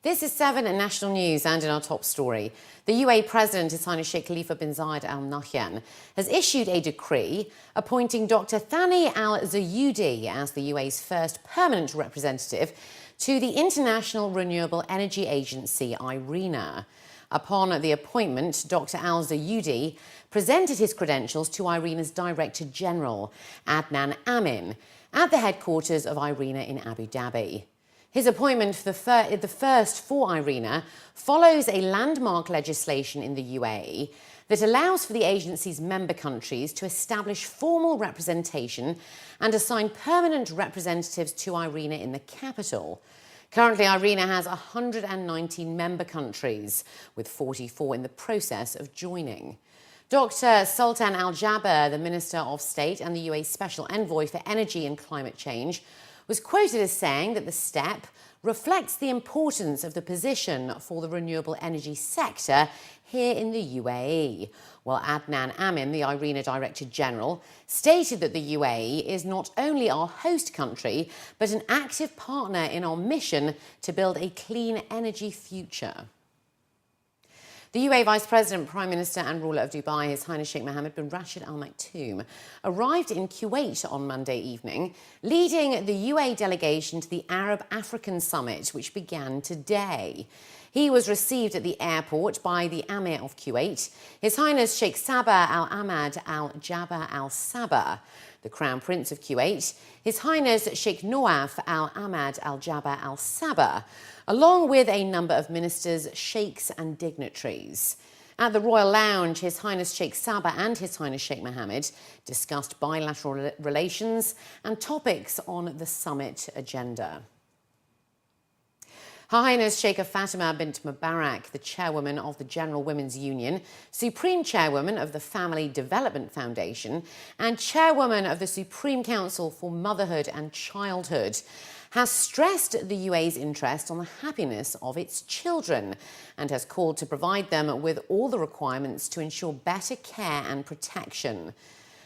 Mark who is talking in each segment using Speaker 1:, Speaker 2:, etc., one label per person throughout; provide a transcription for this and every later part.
Speaker 1: This is 7 at National News, and in our top story, the UAE President, His Highness Sheikh Khalifa bin Zayed Al Nahyan, has issued a decree appointing Dr. Thani Al Zayudi as the UAE's first permanent representative to the International Renewable Energy Agency, IRENA. Upon the appointment, Dr. Al Zayudi presented his credentials to IRENA's Director General, Adnan Amin, at the headquarters of IRENA in Abu Dhabi. His appointment for the first for IRENA follows a landmark legislation in the UAE that allows for the agency's member countries to establish formal representation and assign permanent representatives to IRENA in the capital. Currently, IRENA has 119 member countries, with 44 in the process of joining. Dr. Sultan Al Jaber, the Minister of State and the UAE Special Envoy for Energy and Climate Change, was quoted as saying that the step reflects the importance of the position for the renewable energy sector here in the UAE, while Adnan Amin, the IRENA Director General, stated that the UAE is not only our host country, but an active partner in our mission to build a clean energy future. The UAE Vice President, Prime Minister and ruler of Dubai, His Highness Sheikh Mohammed bin Rashid Al Maktoum, arrived in Kuwait on Monday evening, leading the UAE delegation to the Arab-African Summit, which began today. He was received at the airport by the Amir of Kuwait, His Highness Sheikh Sabah Al Ahmad Al Jaber Al Sabah, the Crown Prince of Kuwait, His Highness Sheikh Nawaf Al Ahmad Al Jaber Al Sabah, along with a number of ministers, sheikhs and dignitaries. At the Royal Lounge, His Highness Sheikh Sabah and His Highness Sheikh Mohammed discussed bilateral relations and topics on the summit agenda. Her Highness Sheikha Fatima Bint Mubarak, the chairwoman of the General Women's Union, Supreme Chairwoman of the Family Development Foundation, and chairwoman of the Supreme Council for Motherhood and Childhood, has stressed the UAE's interest on the happiness of its children and has called to provide them with all the requirements to ensure better care and protection.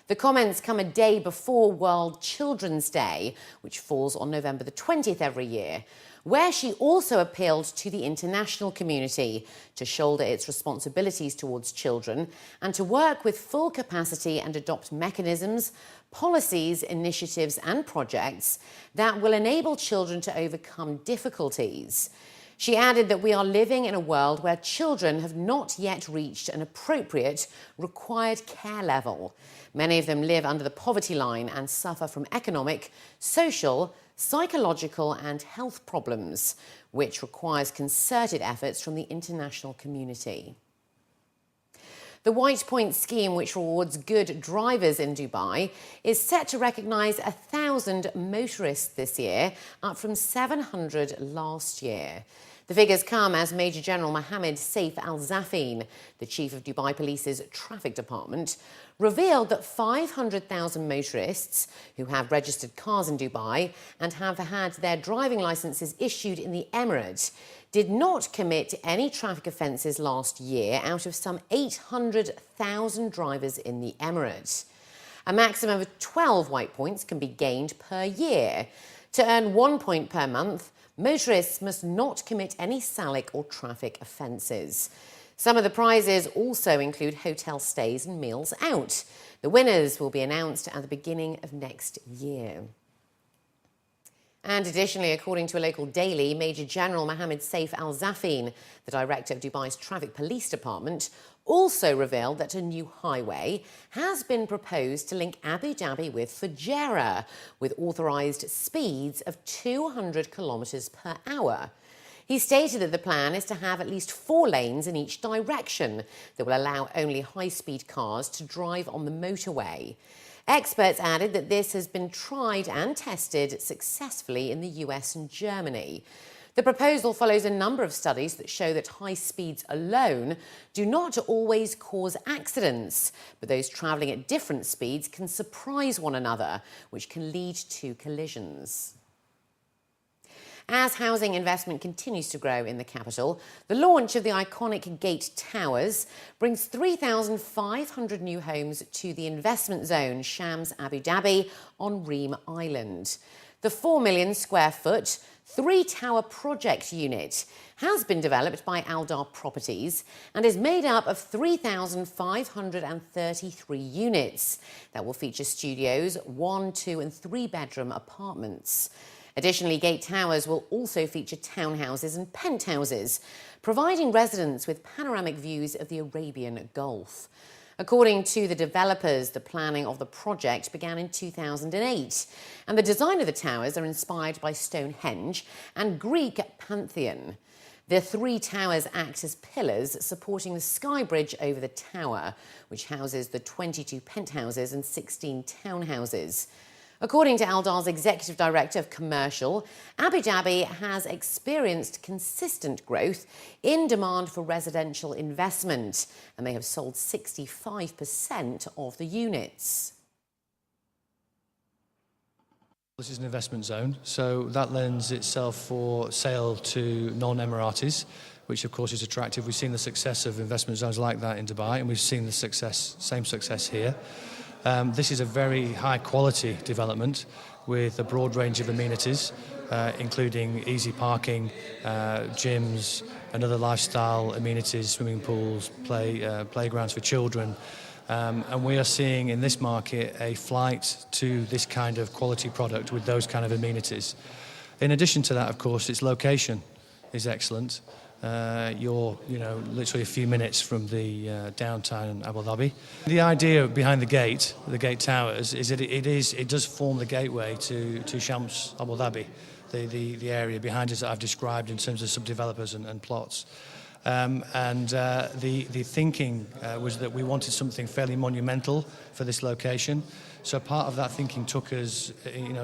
Speaker 1: The comments come a day before World Children's Day, which falls on November the 20th every year, where she also appealed to the international community to shoulder its responsibilities towards children and to work with full capacity and adopt mechanisms, policies, initiatives and projects that will enable children to overcome difficulties. She added that we are living in a world where children have not yet reached an appropriate required care level. Many of them live under the poverty line and suffer from economic, social, psychological and health problems, which requires concerted efforts from the international community. The White Point scheme, which rewards good drivers in Dubai, is set to recognise 1,000 motorists this year, up from 700 last year. The figures come as Major General Mohammed Saif Al-Zafin, the Chief of Dubai Police's Traffic Department, revealed that 500,000 motorists who have registered cars in Dubai and have had their driving licences issued in the Emirates did not commit any traffic offences last year out of some 800,000 drivers in the Emirates. A maximum of 12 white points can be gained per year. To earn 1 point per month, motorists must not commit any SALIC or traffic offences. Some of the prizes also include hotel stays and meals out. The winners will be announced at the beginning of next year. And additionally, according to a local daily, Major General Mohammed Saif Al-Zafin, the director of Dubai's Traffic Police Department, also revealed that a new highway has been proposed to link Abu Dhabi with Fujairah, with authorised speeds of 200 kilometres per hour. He stated that the plan is to have at least 4 lanes in each direction that will allow only high-speed cars to drive on the motorway. Experts added that this has been tried and tested successfully in the US and Germany. The proposal follows a number of studies that show that high speeds alone do not always cause accidents, but those travelling at different speeds can surprise one another, which can lead to collisions. As housing investment continues to grow in the capital, the launch of the iconic Gate Towers brings 3,500 new homes to the investment zone Shams Abu Dhabi on Reem Island. The 4 million square foot, 3-tower project unit has been developed by Aldar Properties and is made up of 3,533 units that will feature studios, 1-, 2- and 3-bedroom apartments. Additionally, Gate Towers will also feature townhouses and penthouses, providing residents with panoramic views of the Arabian Gulf. According to the developers, the planning of the project began in 2008, and the design of the towers are inspired by Stonehenge and Greek Pantheon. The 3 towers act as pillars supporting the sky bridge over the tower, which houses the 22 penthouses and 16 townhouses. According to Aldar's Executive Director of Commercial, Abu Dhabi has experienced consistent growth in demand for residential investment, and they have sold 65% of the units.
Speaker 2: This is an investment zone, so that lends itself for sale to non-Emiratis, which of course is attractive. We've seen the success of investment zones like that in Dubai, and we've seen the same success here. This is a very high quality development with a broad range of amenities, including easy parking, gyms and other lifestyle amenities, swimming pools, playgrounds for children. And we are seeing in this market a flight to this kind of quality product with those kind of amenities. In addition to that, of course, its location is excellent. You're literally a few minutes from the downtown Abu Dhabi. The idea behind the Gate Towers, is that it does form the gateway to Shams Abu Dhabi, the area behind us that I've described in terms of sub-developers and plots. The thinking was that we wanted something fairly monumental for this location. So part of that thinking took us,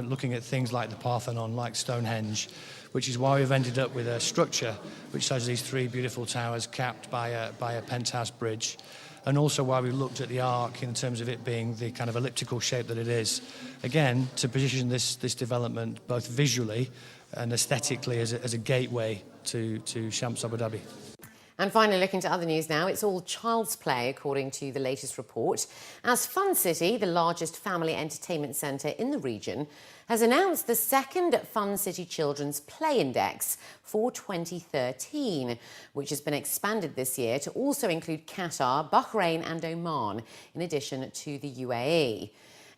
Speaker 2: looking at things like the Parthenon, like Stonehenge, which is why we've ended up with a structure which has these 3 beautiful towers capped by a penthouse bridge, and also why we looked at the arc in terms of it being the kind of elliptical shape that it is. Again, to position this development both visually and aesthetically as a gateway to Shams Abu Dhabi.
Speaker 1: And finally, looking to other news now, it's all child's play, according to the latest report, as Fun City, the largest family entertainment centre in the region, has announced the second Fun City Children's Play Index for 2013, which has been expanded this year to also include Qatar, Bahrain and Oman, in addition to the UAE.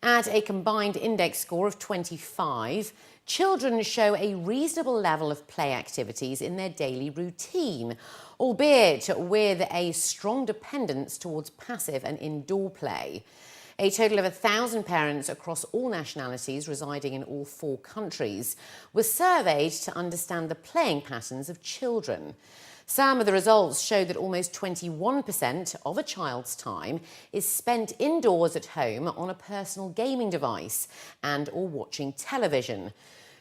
Speaker 1: At a combined index score of 25, children show a reasonable level of play activities in their daily routine, albeit with a strong dependence towards passive and indoor play. A total of 1,000 parents across all nationalities residing in all 4 countries were surveyed to understand the playing patterns of children. Some of the results show that almost 21% of a child's time is spent indoors at home on a personal gaming device and or watching television.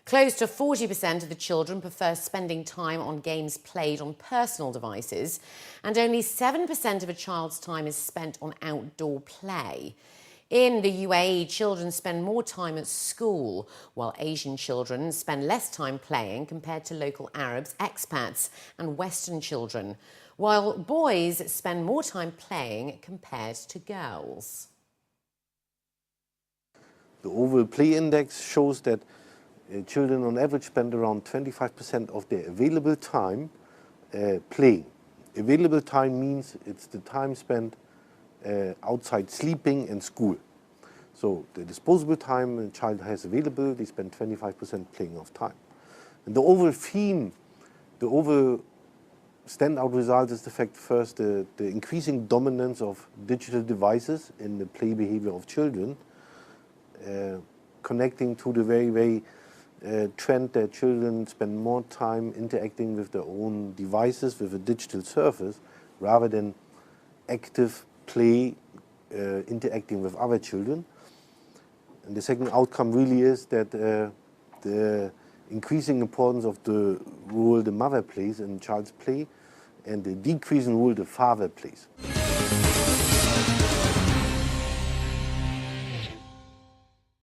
Speaker 1: Close to 40% of the children prefer spending time on games played on personal devices, and only 7% of a child's time is spent on outdoor play. In the UAE, children spend more time at school, while Asian children spend less time playing compared to local Arabs, expats and Western children, while boys spend more time playing compared to girls.
Speaker 3: The overall play index shows that children on average spend around 25% of their available time playing. Available time means it's the time spent outside sleeping and school. So the disposable time a child has available, they spend 25% playing of time. And the overall theme, the overall standout result is the fact first the increasing dominance of digital devices in the play behavior of children, connecting to the very trend that children spend more time interacting with their own devices, with a digital surface, rather than active play interacting with other children. And the second outcome really is that the increasing importance of the role the mother plays in child's play and the decreasing role the father plays.